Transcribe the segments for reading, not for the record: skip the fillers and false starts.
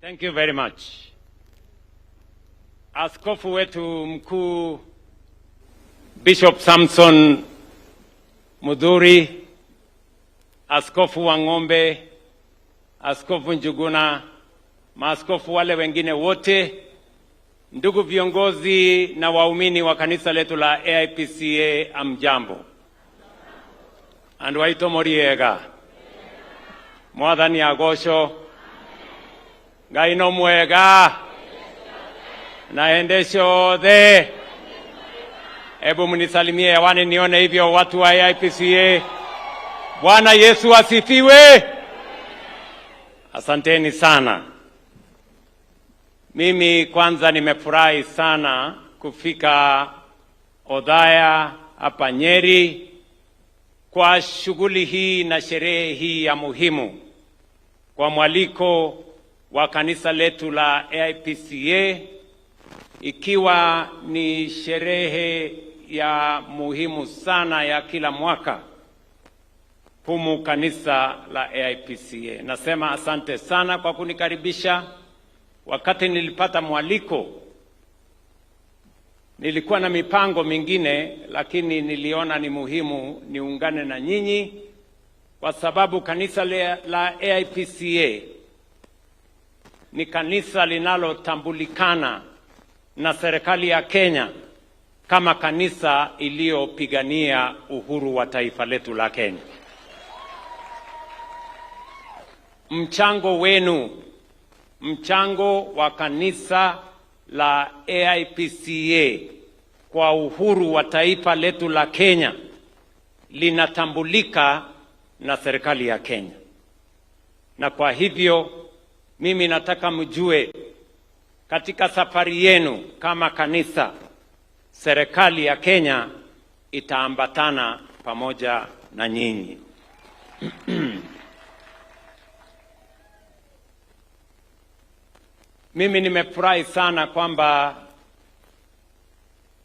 Thank you very much. Askofu wetu mkuu Bishop Samson Mudhuri, Askofu wa Ng'ombe, Askofu Njuguna, maaskofu wale wengine wote, ndugu viongozi na waumini wa kanisa letu la AIPCA, amjambo. Andwaito moriega. Mwathani agosho. Ngai no mwega. Naendesho the. Ebu mnisalimie hewani nione hivyo watu wa AIPCA. Bwana Yesu asifiwe. Asanteni sana. Mimi kwanza nimefurahi sana kufika Othaya hapa Nyeri kwa shughuli hii na sherehe hii ya muhimu, kwa mwaliko wa kanisa letu la AIPCA, ikiwa ni sherehe ya muhimu sana ya kila mwaka humu kanisa la AIPCA. Nasema asante sana kwa kunikaribisha. Wakati nilipata mwaliko, nilikuwa na mipango mingine, lakini niliona ni muhimu niungane na nyinyi, kwa sababu kanisa la AIPCA ni kanisa linalotambulikana na serikali ya Kenya kama kanisa iliyopigania uhuru wa taifa letu la Kenya. Mchango wenu, mchango wa kanisa la AIPCA kwa uhuru wa taifa letu la Kenya linatambulika na serikali ya Kenya. Na kwa hivyo mimi nataka mjue, katika safari yenu kama kanisa, serikali ya Kenya itaambatana pamoja na nyinyi. Mimi nimefurahi sana kwamba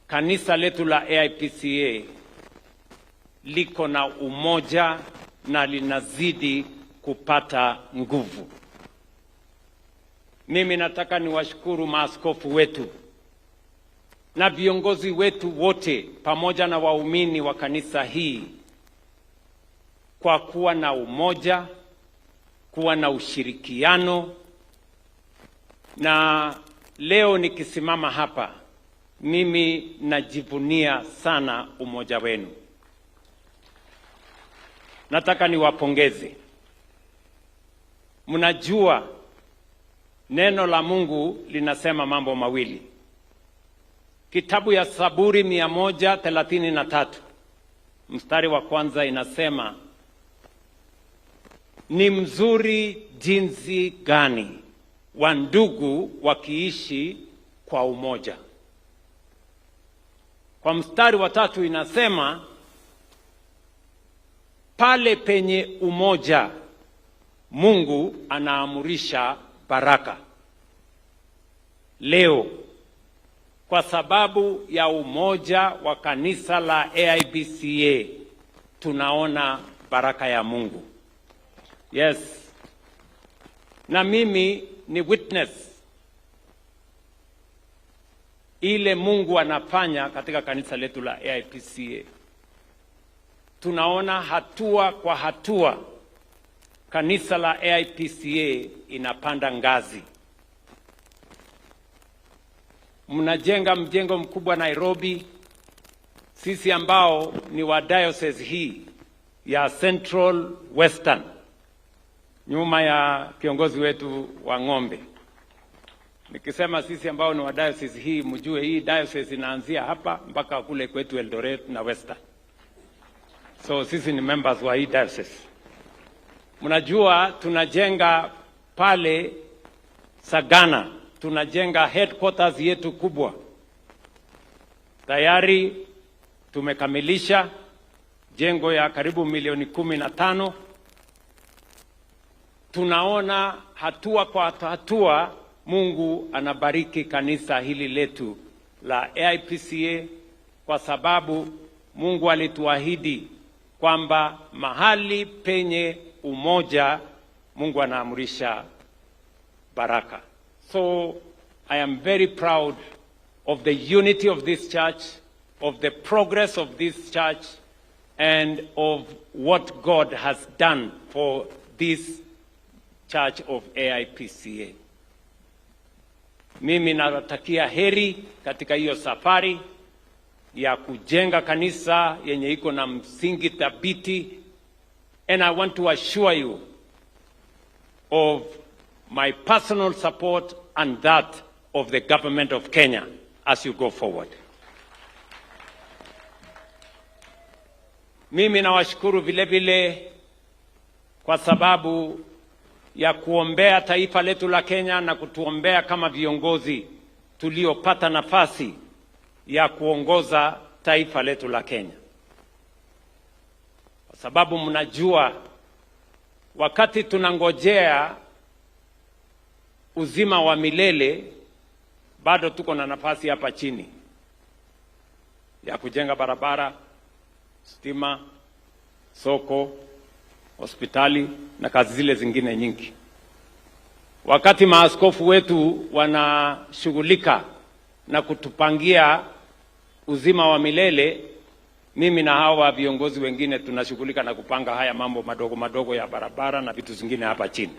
kanisa letu la AIPCA liko na umoja na linazidi kupata nguvu. Mimi nataka niwashukuru maaskofu wetu na viongozi wetu wote pamoja na waumini wa kanisa hii kwa kuwa na umoja, kuwa na ushirikiano. Na leo nikisimama hapa, mimi najivunia sana umoja wenu. Nataka niwapongeze. Mnajua neno la Mungu linasema mambo mawili. Kitabu ya Zaburi 133 mstari wa kwanza inasema, ni mzuri jinsi gani wa ndugu wakiishi kwa umoja. Kwa mstari wa tatu inasema, pale penye umoja Mungu anaamurisha baraka. Leo kwa sababu ya umoja wa kanisa la AIPCA tunaona baraka ya Mungu. Yes. Na mimi ni witness ile Mungu anafanya katika kanisa letu la AIPCA. Tunaona hatua kwa hatua kanisa la AIPCA inapanda ngazi. Mnajenga mjengo mkubwa Nairobi. Sisi ambao ni wa diocese hii ya Central Western, nyuma ya kiongozi wetu wa Ng'ombe. Nikisema sisi ambao ni wa diocese hii, mjue hii diocese inaanzia hapa mpaka kule kwetu Eldoret na Western. So sisi ni members wa hii diocese. Mnajua tunajenga pale Sagana, tunajenga headquarters yetu kubwa. Tayari tumekamilisha jengo ya karibu milioni 15. Tunaona hatua kwa hatua Mungu anabariki kanisa hili letu la AIPCA, kwa sababu Mungu alituahidi kwamba mahali penye umoja Mungu anaamrisha baraka. So I am very proud of the unity of this church, of the progress of this church, and of what God has done for this church of AIPCA. Mimi natakia heri katika hiyo safari ya kujenga kanisa yenye iko na msingi thabiti, and I want to assure you of my personal support and that of the government of Kenya as you go forward. Mimi nawashukuru vile vile kwa sababu ya kuombea taifa letu la Kenya na kutuombea kama viongozi tuliopata nafasi ya kuongoza taifa letu la Kenya. Kwa sababu mnajua wakati tunangojea uzima wa milele, bado tuko na nafasi hapa chini ya kujenga barabara, stima, soko, hospitali na kazi zile zingine nyingi. Wakati maaskofu wetu wanashughulika na kutupangia uzima wa milele, mimi na hawa viongozi wengine tunashughulika na kupanga haya mambo madogo madogo ya barabara na vitu zingine hapa chini.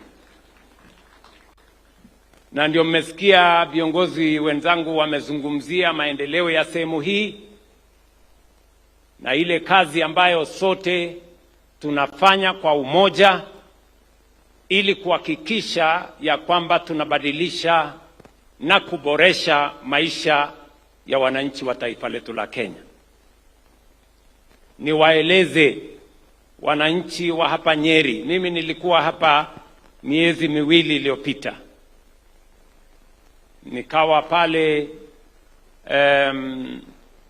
Na ndio mmesikia viongozi wenzangu wamezungumzia maendeleo ya sehemu hii na ile kazi ambayo sote tunafanya kwa umoja ili kuhakikisha ya kwamba tunabadilisha na kuboresha maisha ya wananchi wa taifa letu la Kenya. Niwaeleze wananchi wa hapa Nyeri, mimi nilikuwa hapa miezi miwili iliyopita. Nikawa pale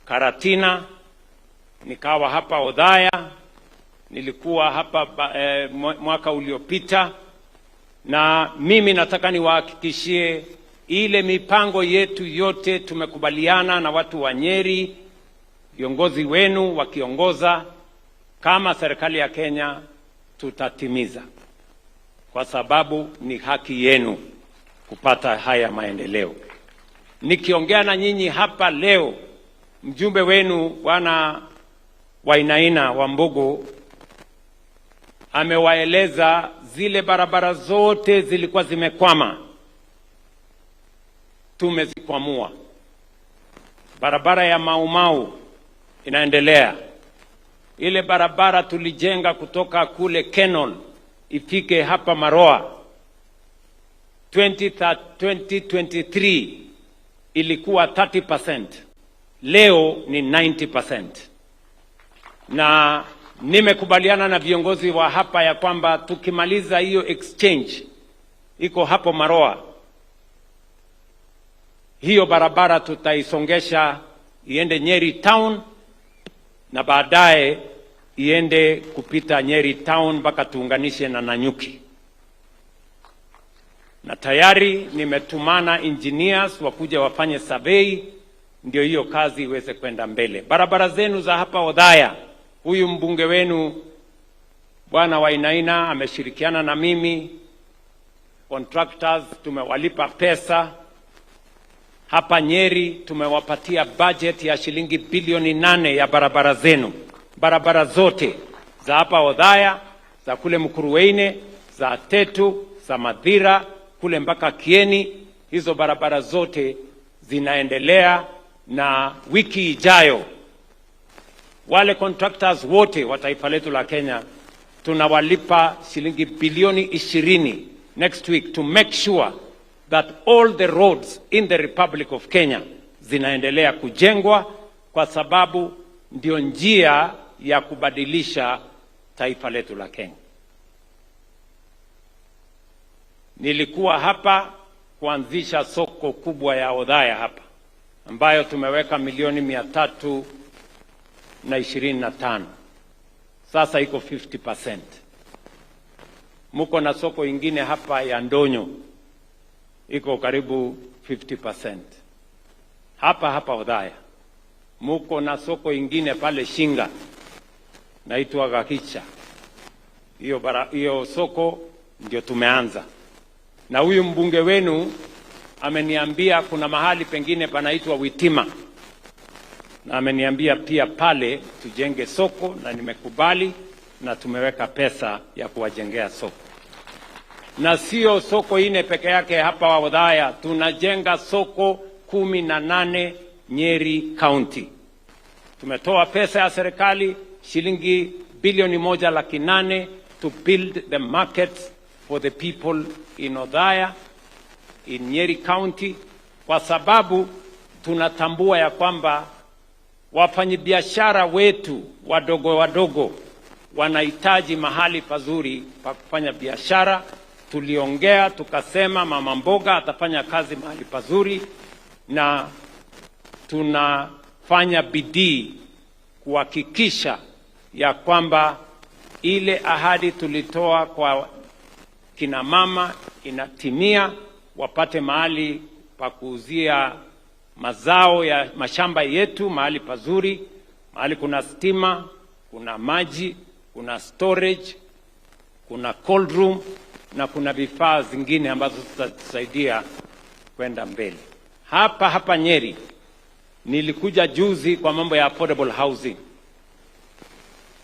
Karatina, nikawa hapa Othaya, nilikuwa hapa mwaka uliopita, na mimi nataka niwahakikishie ile mipango yetu yote tumekubaliana na watu wa Nyeri, viongozi wenu wakiongoza, kama serikali ya Kenya tutatimiza, kwa sababu ni haki yenu kupata haya maendeleo. Nikiongea na nyinyi hapa leo, mjumbe wenu Bwana Wainaina wa Mbogo amewaeleza zile barabara zote zilikuwa zimekwama, tumezikwamua. Barabara ya Mau Mau inaendelea. Ile barabara tulijenga kutoka kule Kenon ifike hapa Maroa 2023 ilikuwa 30%, leo ni 90%. Na nimekubaliana na viongozi wa hapa ya kwamba tukimaliza hiyo exchange iko hapo Maroa, hiyo barabara tutaisongesha iende Nyeri town na baadaye iende kupita Nyeri town mpaka tuunganishe na Nanyuki. Na tayari nimetumana engineers wakuja wafanye survey ndio hiyo kazi iweze kwenda mbele. Barabara zenu za hapa Othaya, huyu mbunge wenu Bwana Wainaina ameshirikiana na mimi, contractors tumewalipa pesa. Hapa Nyeri tumewapatia budget ya shilingi bilioni 8 ya barabara zenu. Barabara zote za hapa Othaya, za kule Mkuruweine, za Tetu, za Mathira, kule mpaka Kieni, hizo barabara zote zinaendelea, na wiki ijayo wale contractors wote wa taifa letu la Kenya tunawalipa shilingi bilioni 20 next week to make sure that all the roads in the Republic of Kenya zinaendelea kujengwa, kwa sababu ndio njia ya kubadilisha taifa letu la Kenya. Nilikuwa hapa kuanzisha soko kubwa ya Othaya hapa, ambayo tumeweka milioni 325. Sasa iko 50%. Muko na soko ingine hapa ya Ndonyo iko karibu 50%. Hapa Othaya muko na soko ingine pale Shinga naitwa Gakicha. Hiyo soko ndio tumeanza, na huyu mbunge wenu ameniambia kuna mahali pengine panaitwa Witima, na ameniambia pia pale tujenge soko, na nimekubali na tumeweka pesa ya kuwajengea soko. Na sio soko ine peke yake hapa Othaya, tunajenga soko 18 Nyeri County. Tumetoa pesa ya serikali shilingi bilioni 1.8 to build the markets for the people in Othaya, in Nyeri County, kwa sababu tunatambua ya kwamba wafanyabiashara wetu wadogo wanahitaji mahali pazuri pa kufanya biashara. Tuliongea tukasema mama mboga atafanya kazi mahali pazuri, na tunafanya bidii kuhakikisha ya kwamba ile ahadi tulitoa kwa kina mama inatimia, wapate mahali pa kuuzia mazao ya mashamba yetu, mahali pazuri, mahali kuna stima, kuna maji, kuna storage, kuna cold room, na kuna vifaa zingine ambazo zitatusaidia kwenda mbele. Hapa Nyeri nilikuja juzi kwa mambo ya affordable housing.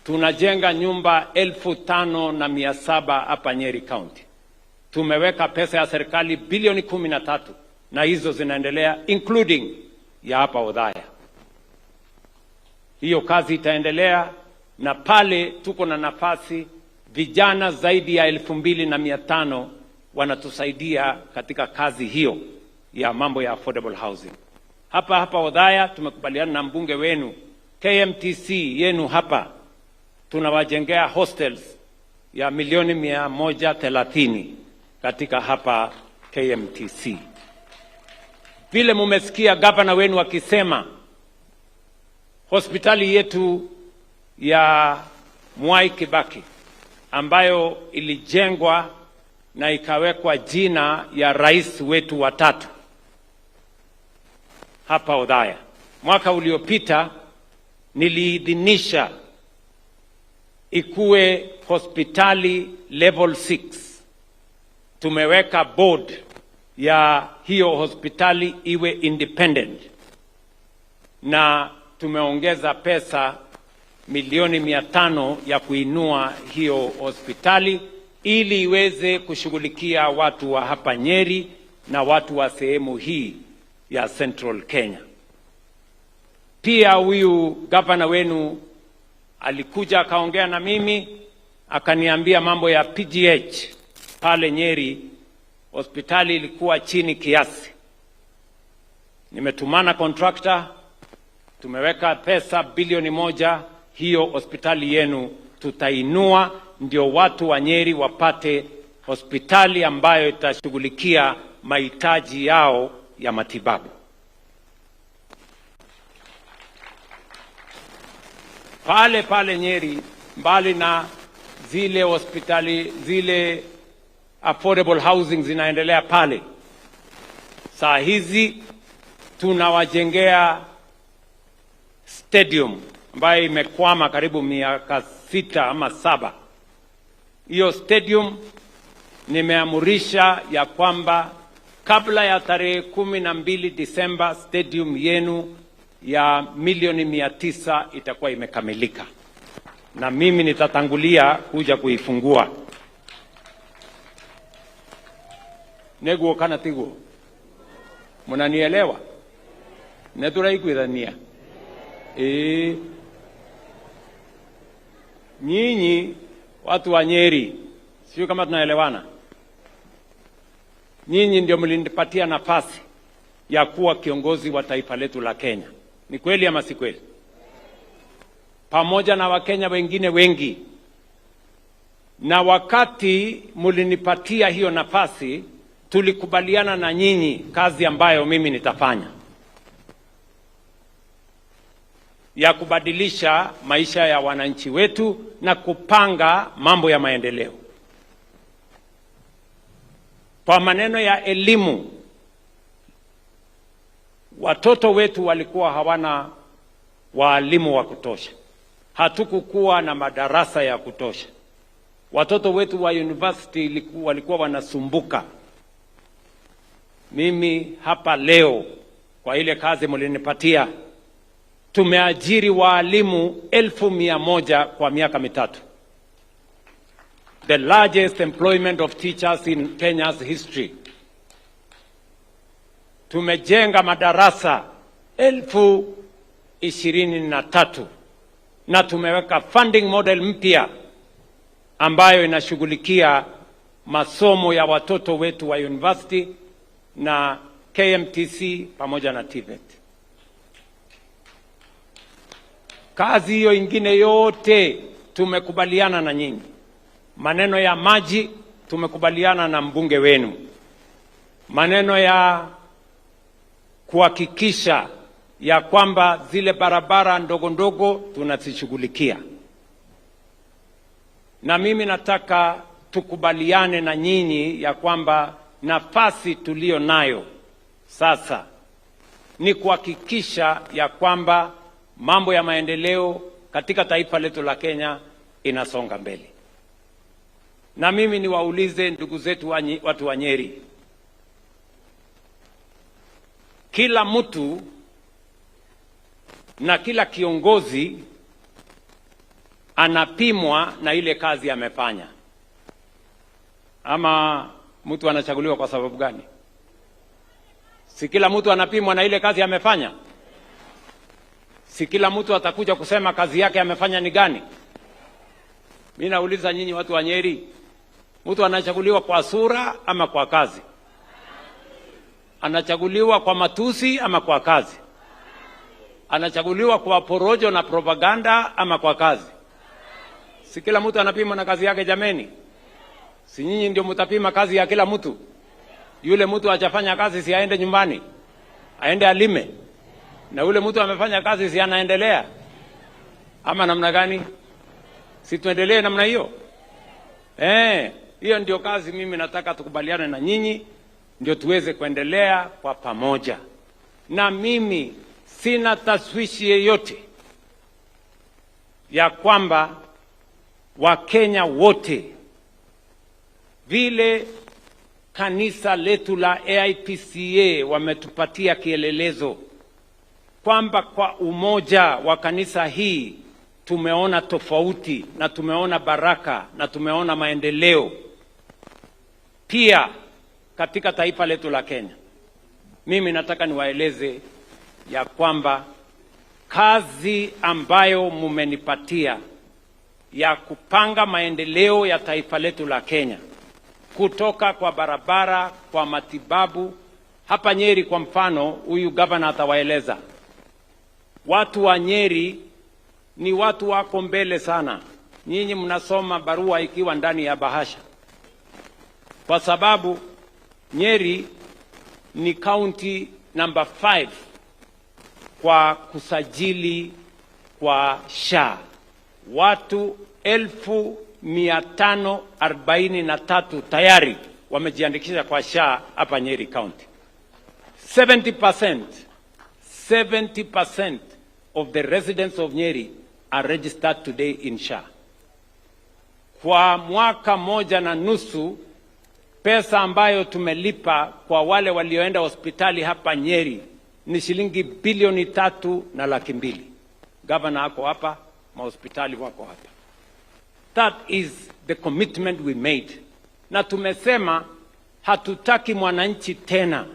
Tunajenga nyumba 5,700 hapa Nyeri County. Tumeweka pesa ya serikali bilioni 13, na hizo zinaendelea including ya hapa Othaya. Hiyo kazi itaendelea, na pale tuko na nafasi, vijana zaidi ya 2,500 wanatusaidia katika kazi hiyo ya mambo ya affordable housing. Hapa Othaya tumekubaliana na mbunge wenu KMTC yenu hapa, tunawajengea hostels ya milioni 130 katika hapa KMTC. Vile mumesikia gavana wenu akisema hospitali yetu ya Mwai Kibaki ambayo ilijengwa na ikawekwa jina ya rais wetu wa 3 hapa Othaya, mwaka uliopita niliidhinisha ikuwe hospitali level 6. Tumeweka board ya hiyo hospitali iwe independent, na tumeongeza pesa milioni 500 ya kuinua hiyo hospitali ili iweze kushughulikia watu wa hapa Nyeri na watu wa sehemu hii ya Central Kenya. Pia huyu gavana wenu alikuja akaongea na mimi, akaniambia mambo ya PGH pale Nyeri, hospitali ilikuwa chini kiasi. Nimetumana contractor, tumeweka pesa bilioni 1, hiyo hospitali yenu tutainua, ndio watu wa Nyeri wapate hospitali ambayo itashughulikia mahitaji yao ya matibabu. Pale Nyeri, mbali na zile hospitali, zile affordable housing zinaendelea pale, saa hizi tunawajengea stadium ambayo imekwama karibu miaka 6 ama 7. Hiyo stadium nimeamurisha ya kwamba kabla ya tarehe 12 Disemba stadium yenu ya milioni 900 itakuwa imekamilika, na mimi nitatangulia kuja kuifungua. Neguo kana tiguo, munanielewa? Neturaiguithania nyinyi watu wa Nyeri, sio kama tunaelewana? Nyinyi ndio mlinipatia nafasi ya kuwa kiongozi wa taifa letu la Kenya. Ni kweli ama si kweli? Pamoja na Wakenya wengine wengi. Na wakati mlinipatia hiyo nafasi, tulikubaliana na nyinyi kazi ambayo mimi nitafanya ya kubadilisha maisha ya wananchi wetu na kupanga mambo ya maendeleo. Kwa maneno ya elimu, watoto wetu walikuwa hawana walimu wa kutosha. Hatukukuwa na madarasa ya kutosha. Watoto wetu wa university walikuwa wanasumbuka. Mimi hapa leo kwa ile kazi mlinipatia, tumeajiri walimu 1,100 kwa miaka mitatu. The largest employment of teachers in Kenya's history. Tumejenga madarasa 23,000 na tumeweka funding model mpya ambayo inashughulikia masomo ya watoto wetu wa university na KMTC pamoja na TVET. Kazi hiyo ingine yote tumekubaliana na nyinyi. Maneno ya maji tumekubaliana na mbunge wenu. Maneno ya kuhakikisha ya kwamba zile barabara ndogo ndogo tunazishughulikia. Na mimi nataka tukubaliane na nyinyi ya kwamba nafasi tulio nayo sasa ni kuhakikisha ya kwamba mambo ya maendeleo katika taifa letu la Kenya inasonga mbele. Na mimi niwaulize ndugu zetu watu wa Nyeri, kila mtu na kila kiongozi anapimwa na ile kazi amefanya. Ama mtu anachaguliwa kwa sababu gani? Si kila mtu anapimwa na ile kazi amefanya? Si kila mtu atakuja kusema kazi yake amefanya ni gani? Mimi nauliza nyinyi watu wa Nyeri, mtu anachaguliwa kwa sura ama kwa kazi? Anachaguliwa kwa matusi ama kwa kazi? Anachaguliwa kwa porojo na propaganda ama kwa kazi? Si kila mtu anapima na kazi yake jameni? Si nyinyi ndio mtapima kazi ya kila mtu? Yule mtu hajafanya kazi si aende nyumbani, aende alime, na yule mtu amefanya kazi si anaendelea? Ama namna gani? Si tuendelee namna hiyo? Hiyo ndio kazi mimi nataka tukubaliane na nyinyi, ndio tuweze kuendelea kwa pamoja. Na mimi sina taswishi yeyote ya kwamba Wakenya wote, vile kanisa letu la AIPCA wametupatia kielelezo kwamba kwa umoja wa kanisa hii tumeona tofauti na tumeona baraka na tumeona maendeleo pia katika taifa letu la Kenya. Mimi nataka niwaeleze ya kwamba kazi ambayo mumenipatia ya kupanga maendeleo ya taifa letu la Kenya, kutoka kwa barabara, kwa matibabu. Hapa Nyeri kwa mfano, huyu gavana atawaeleza, watu wa Nyeri ni watu wako mbele sana. Nyinyi mnasoma barua ikiwa ndani ya bahasha, kwa sababu Nyeri ni county number 5 kwa kusajili kwa SHA. Watu 1,543 tayari wamejiandikisha kwa SHA hapa Nyeri County. 70% of the residents of Nyeri are registered today in SHA. Kwa mwaka 1.5 pesa ambayo tumelipa kwa wale walioenda hospitali hapa Nyeri ni shilingi bilioni 3.2. Governor ako hapa, mahospitali wako hapa. That is the commitment we made. Na tumesema hatutaki mwananchi tena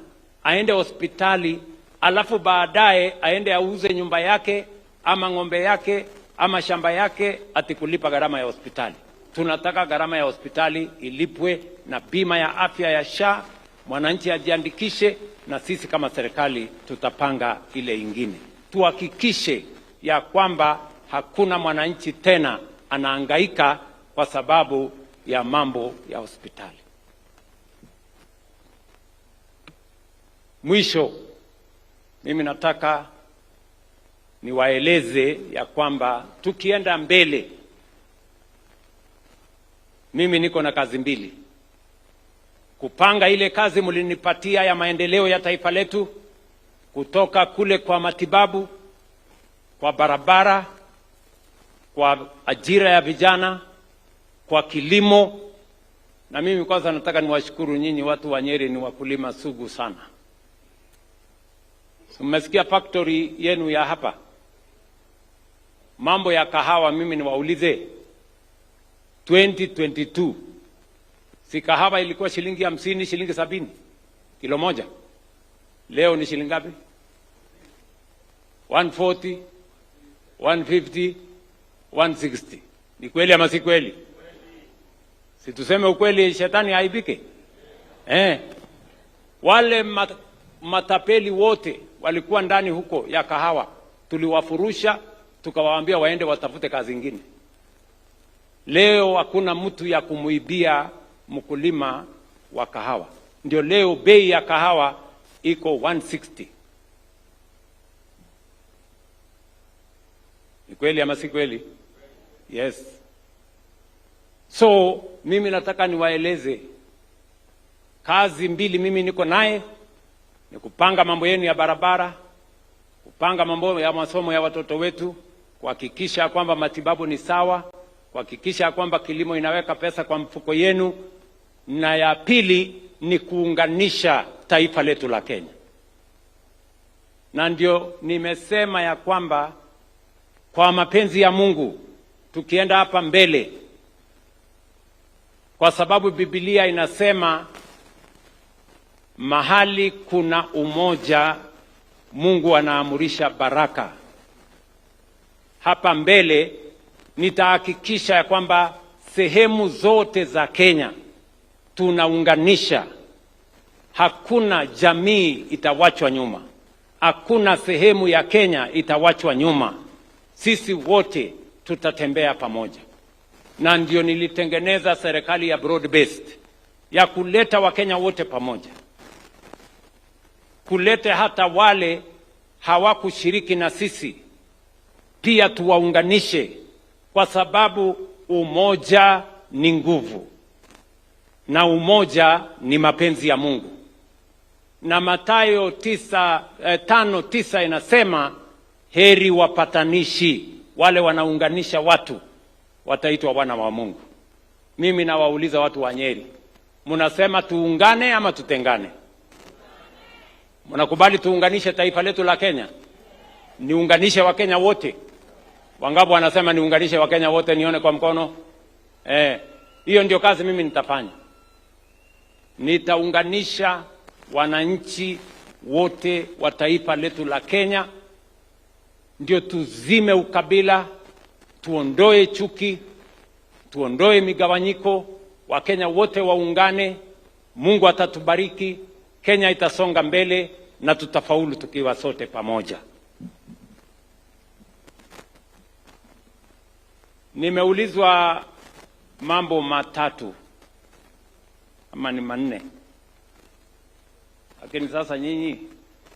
aende hospitali alafu baadaye aende auze nyumba yake ama ng'ombe yake ama shamba yake atikulipa gharama ya hospitali. Tunataka gharama ya hospitali ilipwe na bima ya afya ya SHA, mwananchi ajiandikishe, na sisi kama serikali tutapanga ile ingine. Tuhakikishe ya kwamba hakuna mwananchi tena anahangaika kwa sababu ya mambo ya hospitali. Mwisho, mimi nataka niwaeleze ya kwamba tukienda mbele, mimi niko na kazi mbili. kupanga ile kazi mlinipatia ya maendeleo ya taifa letu, kutoka kule kwa matibabu, kwa barabara, kwa ajira ya vijana, kwa kilimo. Na mimi kwanza nataka niwashukuru nyinyi watu wa Nyeri, ni wakulima sugu sana. Mmesikia factory yenu ya hapa, mambo ya kahawa. Mimi niwaulize, 2022 si kahawa ilikuwa shilingi 50, shilingi 70 kilo moja? Leo ni shilingi ngapi? 140, 150, 160. Ni kweli ama si kweli? Si tuseme ukweli, shetani aibike. Wale matapeli wote walikuwa ndani huko ya kahawa, tuliwafurusha tukawaambia waende watafute kazi nyingine. Leo hakuna mtu ya kumuibia mkulima wa kahawa. Ndio leo bei ya kahawa iko 160. Ni kweli ama si kweli? Yes. So mimi nataka niwaeleze kazi mbili mimi niko naye, ni kupanga mambo yenu ya barabara, kupanga mambo ya masomo ya watoto wetu, kuhakikisha kwamba matibabu ni sawa, kuhakikisha kwamba kilimo inaweka pesa kwa mfuko yenu, na ya pili ni kuunganisha taifa letu la Kenya. Na ndio nimesema ya kwamba kwa mapenzi ya Mungu tukienda hapa mbele, kwa sababu Biblia inasema mahali kuna umoja Mungu anaamurisha baraka. Hapa mbele nitahakikisha ya kwamba sehemu zote za Kenya tunaunganisha. Hakuna jamii itawachwa nyuma, hakuna sehemu ya Kenya itawachwa nyuma. Sisi wote tutatembea pamoja, na ndio nilitengeneza serikali ya broad based ya kuleta Wakenya wote pamoja, kuleta hata wale hawakushiriki na sisi pia tuwaunganishe, kwa sababu umoja ni nguvu na umoja ni mapenzi ya Mungu. Na Mathayo 5:9 inasema heri wapatanishi, wale wanaunganisha watu wataitwa wana wa Mungu. Mimi nawauliza watu wa Nyeri, mnasema tuungane ama tutengane? Mnakubali tuunganishe taifa letu la Kenya? Niunganishe Wakenya wote? Wangapi wanasema niunganishe Wakenya wote? Nione kwa mkono. Hiyo ndio kazi mimi nitafanya. Nitaunganisha wananchi wote wa taifa letu la Kenya, ndio tuzime ukabila, tuondoe chuki, tuondoe migawanyiko. Wakenya wote waungane, Mungu atatubariki, Kenya itasonga mbele na tutafaulu tukiwa sote pamoja. Nimeulizwa mambo matatu ama ni manne, lakini sasa nyinyi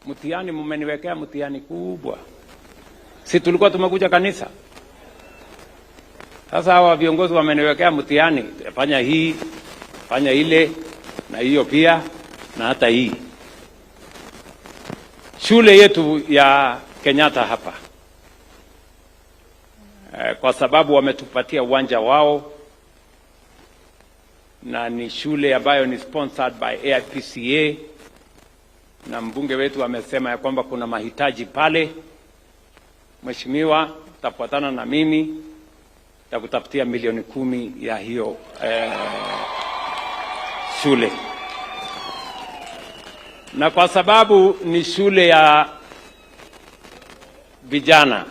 mtihani mmeniwekea mtihani kubwa. Si tulikuwa tumekuja kanisa? Sasa hawa viongozi wameniwekea mtihani, fanya hii, fanya ile, na hiyo pia, na hata hii. Shule yetu ya Kenyatta hapa, kwa sababu wametupatia uwanja wao, na ni shule ambayo ni sponsored by AIPCA, na mbunge wetu amesema ya kwamba kuna mahitaji pale. Mheshimiwa, tafuatana na mimi takutafutia milioni 10 ya hiyo shule. Na kwa sababu ni shule ya vijana,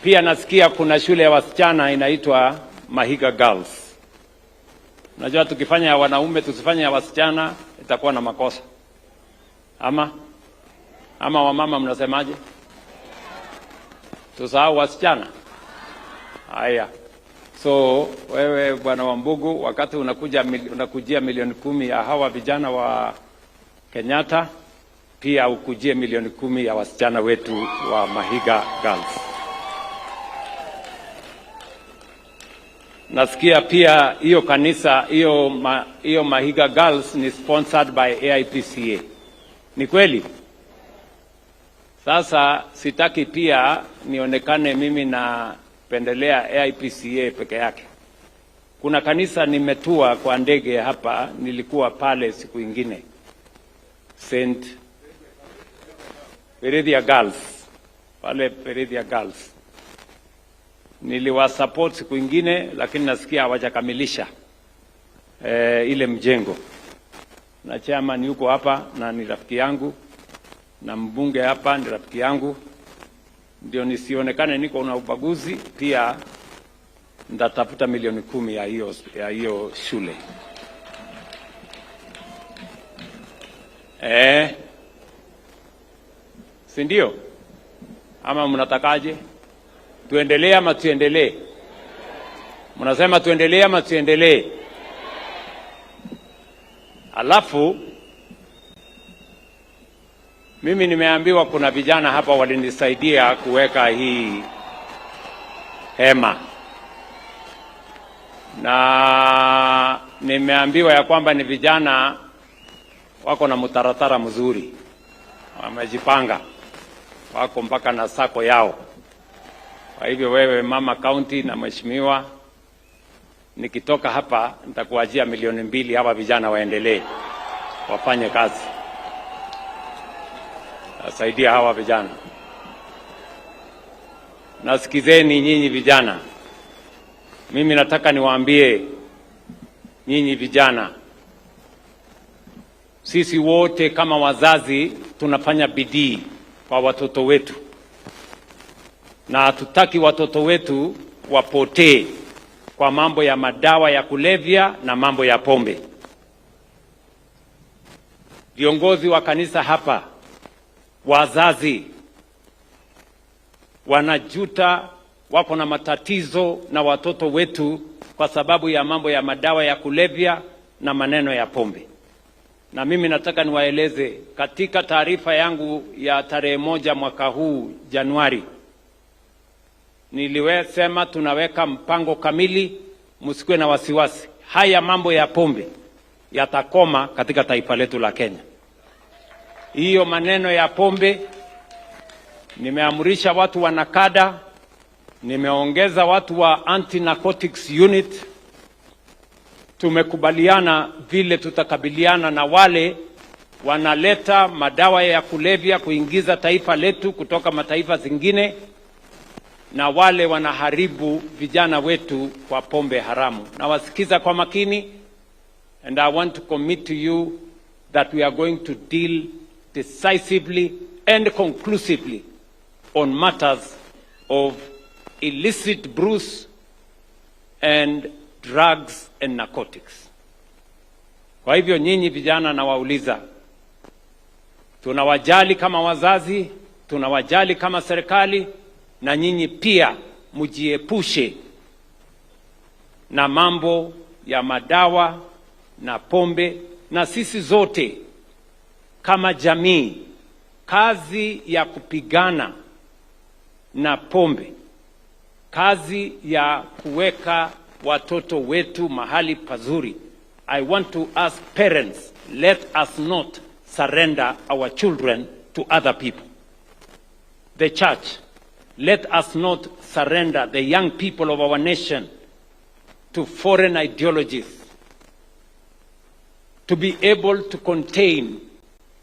pia nasikia kuna shule ya wasichana inaitwa Mahiga Girls. Unajua tukifanya ya wanaume tusifanye ya wasichana itakuwa na makosa. Ama wamama mnasemaje? Tusahau wasichana? Haya. So wewe Bwana Wambugu, wakati unakujia milioni 10 ya hawa vijana wa Kenyatta, pia ukujie milioni 10 ya wasichana wetu wa Mahiga Girls. Nasikia pia hiyo kanisa hiyo Mahiga Girls ni sponsored by AIPCA. Ni kweli? Sasa sitaki pia nionekane mimi napendelea AIPCA peke yake. Kuna kanisa nimetua kwa ndege hapa, nilikuwa pale siku ingine. St. Peredia Girls. Pale Peredia Girls. Niliwasupport siku ingine, lakini nasikia hawajakamilisha ile mjengo. Na chairman yuko hapa na ni rafiki yangu, na mbunge hapa ni rafiki yangu. Ndio nisionekane niko na ubaguzi, pia ndatafuta milioni 10 ya hiyo shule. Si ndio? Ama mnatakaje? Tuendelee ama tuendelee? Mnasema tuendelee ama tuendelee? Alafu mimi nimeambiwa kuna vijana hapa walinisaidia kuweka hii hema. Na nimeambiwa ya kwamba ni vijana wako na mtaratara mzuri. Wamejipanga. Wako mpaka na sako yao. Kwa hivyo wewe mama county na mheshimiwa, nikitoka hapa nitakuajia milioni 2 hawa vijana waendelee wafanye kazi. Nasaidia hawa vijana. Nasikizeni nyinyi vijana. Mimi nataka niwaambie nyinyi vijana, sisi wote kama wazazi tunafanya bidii kwa watoto wetu. Na hatutaki watoto wetu wapotee kwa mambo ya madawa ya kulevya na mambo ya pombe. Viongozi wa kanisa hapa, wazazi, wanajuta, wako na matatizo na watoto wetu kwa sababu ya mambo ya madawa ya kulevya na maneno ya pombe. Na mimi nataka niwaeleze, katika taarifa yangu ya tarehe 1 mwaka huu Januari, niliwesema tunaweka mpango kamili, msikuwe na wasiwasi. Haya mambo ya pombe yatakoma katika taifa letu la Kenya. Hiyo maneno ya pombe, nimeamrisha watu wa NACADA, nimeongeza watu wa anti-narcotics unit. Tumekubaliana vile tutakabiliana na wale wanaleta madawa ya kulevya kuingiza taifa letu kutoka mataifa zingine, na wale wanaharibu vijana wetu kwa pombe haramu. Na wasikiza kwa makini, and I want to commit to you that we are going to deal decisively and conclusively on matters of illicit brews and drugs and narcotics. Kwa hivyo nyinyi vijana nawauliza, tunawajali kama wazazi, tunawajali kama serikali, na nyinyi pia mjiepushe na mambo ya madawa na pombe. Na sisi zote kama jamii, kazi ya kupigana na pombe, kazi ya kuweka watoto wetu mahali pazuri. I want to ask parents, let us not surrender our children to other people. The church, let us not surrender the young people of our nation to foreign ideologies. To be able to contain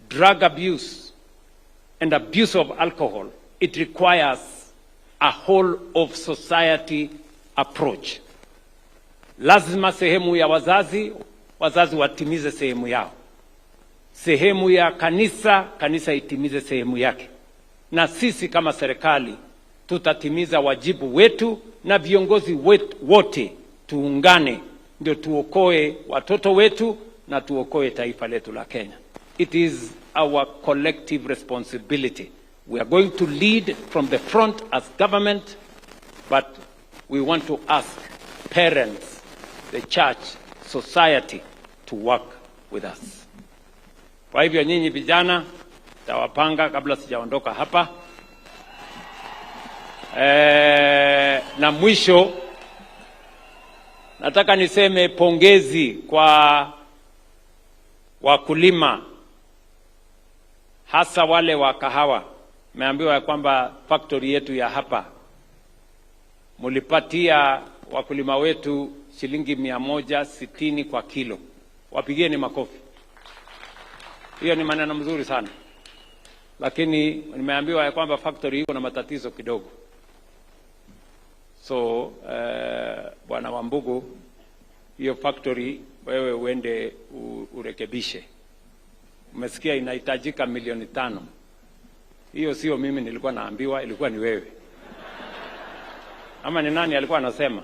drug abuse and abuse of alcohol, it requires a whole of society approach. Lazima sehemu ya wazazi watimize sehemu yao. Sehemu ya kanisa itimize sehemu yake. Na sisi kama serikali tutatimiza wajibu wetu, na viongozi wote tuungane ndio tuokoe watoto wetu na tuokoe taifa letu la Kenya. It is our collective responsibility. We are going to lead from the front as government, but we want to ask parents, the church, society to work with us. Kwa hivyo nyinyi vijana, tawapanga kabla sijaondoka hapa. Na mwisho Nataka niseme pongezi kwa wakulima, hasa wale wa kahawa. Meambiwa ya kwamba factory yetu ya hapa mulipatia wakulima wetu shilingi 160 kwa kilo. Wapigieni makofi. Hiyo ni maneno mzuri sana. Lakini nimeambiwa ya kwamba factory iko na matatizo kidogo. So Bwana Wambugu, hiyo factory wewe uende urekebishe. Umesikia inahitajika milioni 5. Hiyo sio mimi nilikuwa naambiwa, ilikuwa ni wewe. Ama ni nani alikuwa anasema?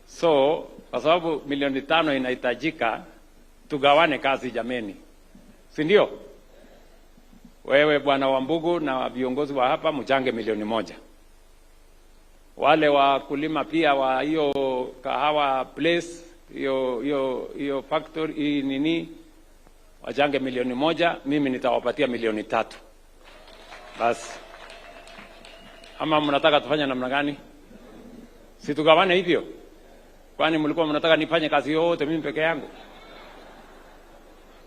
So kwa sababu milioni 5 inahitajika, tugawane kazi jameni. Si ndio? Wewe Bwana Wambugu na viongozi wa hapa mchange milioni 1. Wale wakulima pia wa hiyo kahawa place, hiyo factory nini, wachange milioni 1, mimi nitawapatia milioni 3. Basi. Ama mnataka tufanye namna gani? Si tugawane hivyo? Kwani mlikuwa mnataka nifanye kazi yote mimi peke yangu?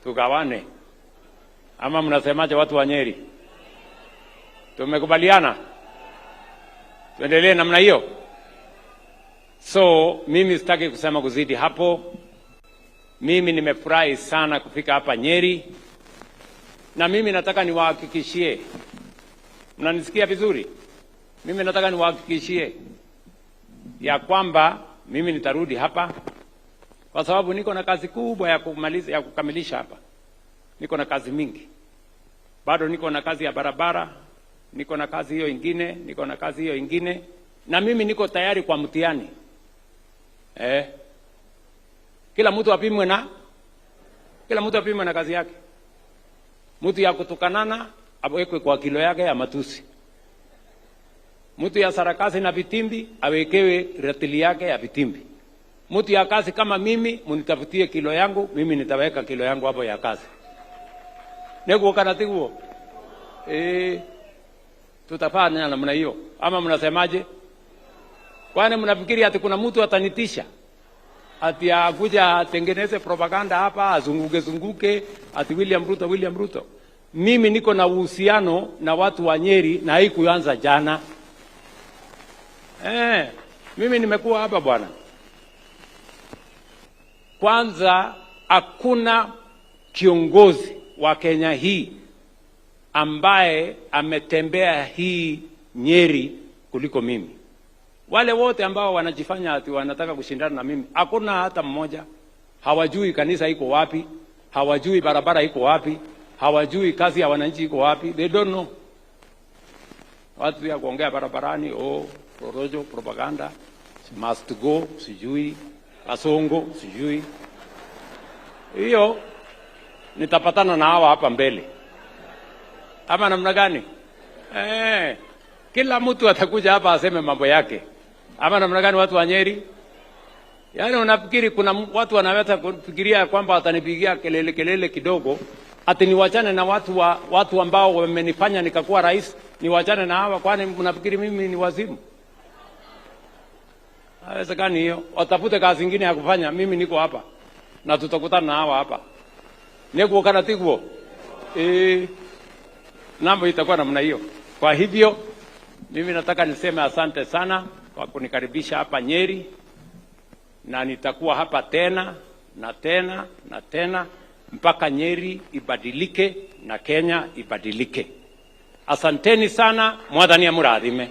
Tugawane. Ama mnasemaje watu wa Nyeri? Tumekubaliana? Tuendelee namna hiyo? So mimi sitaki kusema kuzidi hapo. Mimi nimefurahi sana kufika hapa Nyeri. Na mimi nataka niwahakikishie. Mnanisikia vizuri? Mimi nataka niwahakikishie ya kwamba mimi nitarudi hapa kwa sababu niko na kazi kubwa ya kukamilisha hapa. Niko na kazi mingi. Bado niko na kazi ya barabara, niko na kazi hiyo ingine, niko na kazi hiyo ingine, na mimi niko tayari kwa mtihani. Kila mtu apimwe na kazi yake. Mtu ya kutukanana awekwe kwa kilo yake ya matusi. Mtu ya sarakasi na vitimbi awekewe ratili yake ya vitimbi. Mtu ya kazi kama mimi munitafutie kilo yangu, mimi nitaweka kilo yangu hapo ya kazi. Nego kanati huo. Tutafanya namna hiyo. Ama mnasemaje? Kwani mnafikiri ati kuna mtu atanitisha? Ati akuja atengeneze propaganda hapa, azunguke ati William Ruto. Mimi niko na uhusiano na watu wa Nyeri na haikuanza jana. Mimi nimekuwa hapa bwana. Kwanza hakuna kiongozi wa Kenya hii ambaye ametembea hii Nyeri kuliko mimi. Wale wote ambao wanajifanya ati wanataka kushindana na mimi, hakuna hata mmoja. Hawajui kanisa iko wapi, hawajui barabara iko wapi, hawajui kazi ya wananchi iko wapi. They don't know. Watu ya kuongea barabarani, prorojo, propaganda, must go, sijui, kasongo, sijui. Hiyo nitapatana na hawa hapa mbele. Ama namna gani? Kila mtu atakuja hapa aseme mambo yake. Ama namna gani watu wa Nyeri? Yaani unafikiri kuna watu wanaweza kufikiria kwamba watanipigia kelele kidogo ati niwachane na watu ambao wamenifanya nikakuwa rais, niwachane na hawa? Kwani mnafikiri mimi ni wazimu? Haiwezekani hiyo. Watafute kazi nyingine ya kufanya, mimi niko hapa. Na tutakutana na hawa hapa. Nego kanatiguo. Nambo itakuwa namna hiyo. Kwa hivyo mimi nataka niseme asante sana kwa kunikaribisha hapa Nyeri, na nitakuwa hapa tena na tena na tena mpaka Nyeri ibadilike na Kenya ibadilike. Asanteni sana, Mwathani amurathime.